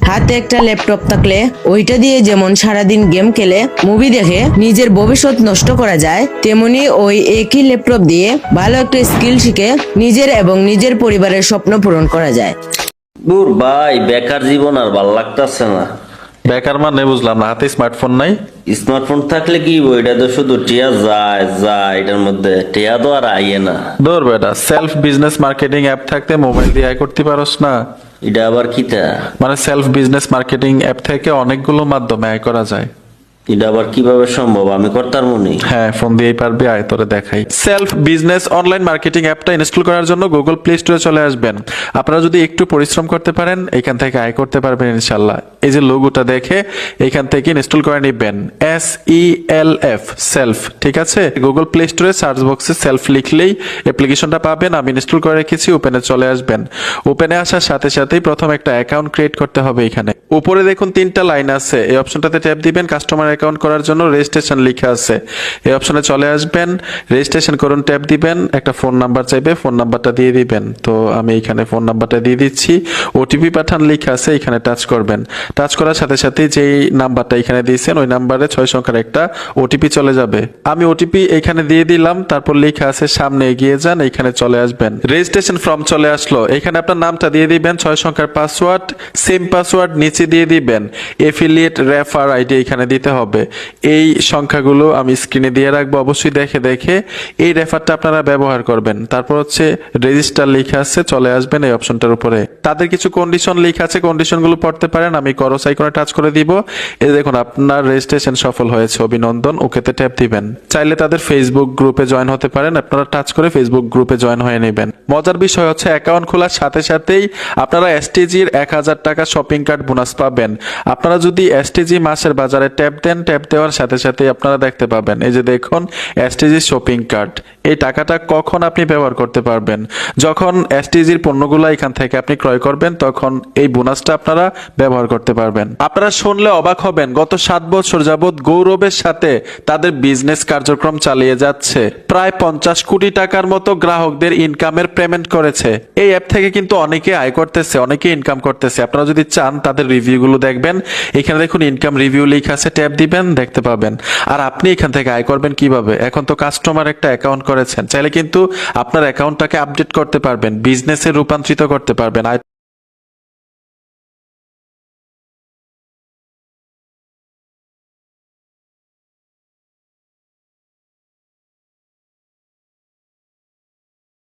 হাতে একটা ল্যাপটপ থাকলে ওইটা দিয়ে যেমন সারাদিন গেম খেলে মুভি দেখে নিজের ভবিষ্যৎ নষ্ট করা যায়, তেমনি ওই একই ল্যাপটপ দিয়ে ভালো একটা স্কিল শিখে নিজের এবং নিজের পরিবারের স্বপ্ন পূরণ করা যায়। দূর ভাই, বেকার জীবন আর ভাল লাগতেছে না। বেকার মানে বুঝলাম না, হাতে স্মার্টফোন নাই? স্মার্টফোন থাকলে কি হইব, এটা তো শুধু টিয়া যায় যায়, এটার মধ্যে টিয়া তো আর আইয়ে না। দূর বেটা, সেলফ বিজনেস মার্কেটিং অ্যাপ থাকতে মোবাইল দিয়ে আয় করতে পারোস না? এটা আবার কিতা? মানে সেলফ বিজনেস মার্কেটিং অ্যাপ থেকে অনেকগুলো মাধ্যমে আয় করা যায়। এটা আবার কিভাবে সম্ভব, আমি করতার মনে? হ্যাঁ, ফোন দিয়েই পারবি, আয় তোরে দেখাই। সেলফ বিজনেস অনলাইন মার্কেটিং অ্যাপটা ইনস্টল করার জন্য গুগল প্লে স্টোরে চলে আসবেন। আপনারা যদি একটু পরিশ্রম করতে পারেন এখান থেকে আয় করতে পারবেন ইনশাল্লাহ। এই যে লোগোটা দেখে এখান থেকে ইনস্টল করে নেবেন, SELF সেলফ, ঠিক আছে? গুগল প্লে স্টোরে সার্চ বক্সে সেলফ লিখলেই অ্যাপ্লিকেশনটা পাবেন। আমি ইনস্টল করে রেখেছি, ওপেনে চলে আসবেন। ওপেনে আসার সাথে সাথেই প্রথম একটা অ্যাকাউন্ট ক্রিয়েট করতে হবে। এখানে উপরে দেখুন 3টা লাইন আছে, এই অপশনটাতে ট্যাপ দিবেন। কাস্টমার অ্যাকাউন্ট করার জন্য রেজিস্ট্রেশন লেখা আছে, এই অপশনে চলে আসবেন, রেজিস্ট্রেশন করুন ট্যাপ দিবেন। একটা ফোন নাম্বার চাইবে, ফোন নাম্বারটা দিয়ে দিবেন। তো আমি এখানে ফোন নাম্বারটা দিয়ে দিচ্ছি। ওটিপি পাঠান লেখা আছে, এখানে টাচ করবেন। টাচ করার সাথে সাথে যেই নাম্বারটা এখানে দিয়েছেন ওই নাম্বারে 6 সংখ্যার একটা ওটিপি চলে যাবে। আমি ওটিপি এখানে দিয়ে দিলাম, তারপর লেখা আছে সামনে এগিয়ে যান, এখানে চলে আসবেন। রেজিস্ট্রেশন ফর্ম চলে আসলো, এখানে আপনার নামটা দিয়ে দিবেন, 6 সংখ্যার পাসওয়ার্ড, সেম পাসওয়ার্ড নিচে দিয়ে দিবেন। এফিলিয়েট রেফার আইডি এখানে দিতে হবে। এই সংখ্যাগুলো আমি স্ক্রিনে দিয়ে রাখবো, অবশ্যই দেখে দেখে এই রেফারটা আপনারা ব্যবহার করবেন। তারপর হচ্ছে রেজিস্টার লেখা আছে, চলে আসবেন এই অপশনটার উপরে। তাদের কিছু কন্ডিশন লেখা আছে, কন্ডিশনগুলো পড়তে পারেন। আমি ক্রস আইকনে টাচ করে দিব। এই দেখুন আপনার রেজিস্ট্রেশন সফল হয়েছে, অভিনন্দন, ওকেতে ট্যাপ দিবেন। চাইলে তাদের ফেসবুক গ্রুপে জয়েন হতে পারেন, আপনারা টাচ করে ফেসবুক গ্রুপে জয়েন হয়ে নেবেন। মজার বিষয় হচ্ছে অ্যাকাউন্ট খোলার সাথে সাথেই আপনারা এসটিজির 1000 টাকা শপিং কার্ড বোনাস পাবেন। আপনারা যদি এসটিজি মাসের বাজারে ট্যাপ দেন, ট্যাপ দেওয়ার সাথে সাথে আপনারা দেখতে পাবেন, এই যে দেখুন এসটিজি শপিং কার্ড। এই টাকাটা কখন আপনি ব্যবহার করতে পারবেন? যখন এসটিজির পণ্যগুলো এখান থেকে আপনি ক্রয় করবেন, তখন এই বোনাসটা আপনারা ব্যবহার করতে পারবেন। আপনারা শুনলে অবাক হবেন, গত 7 বছর যাবৎ গৌরবের সাথে তাদের বিজনেস কার্যক্রম চালিয়ে যাচ্ছে। প্রায় 50 কোটি টাকার মতো গ্রাহকদের ইনকামের পেমেন্ট করেছে। এই অ্যাপ থেকে কিন্তু অনেকে আয় করতেছে, অনেকে ইনকাম করতেছে। আপনারা যদি চান তাদের রিভিউগুলো দেখবেন, এখানে দেখুন ইনকাম রিভিউ লেখা আছে, ট্যাপ দিবেন, দেখতে পাবেন। আর আপনি এখান থেকে আয় করবেন কিভাবে? এখন তো কাস্টমার একটা অ্যাকাউন্ট করেছেন, চাইলে কিন্তু আপনার অ্যাকাউন্টটাকে আপডেট করতে পারবেন, বিজনেসে রূপান্তরিত করতে পারবেন।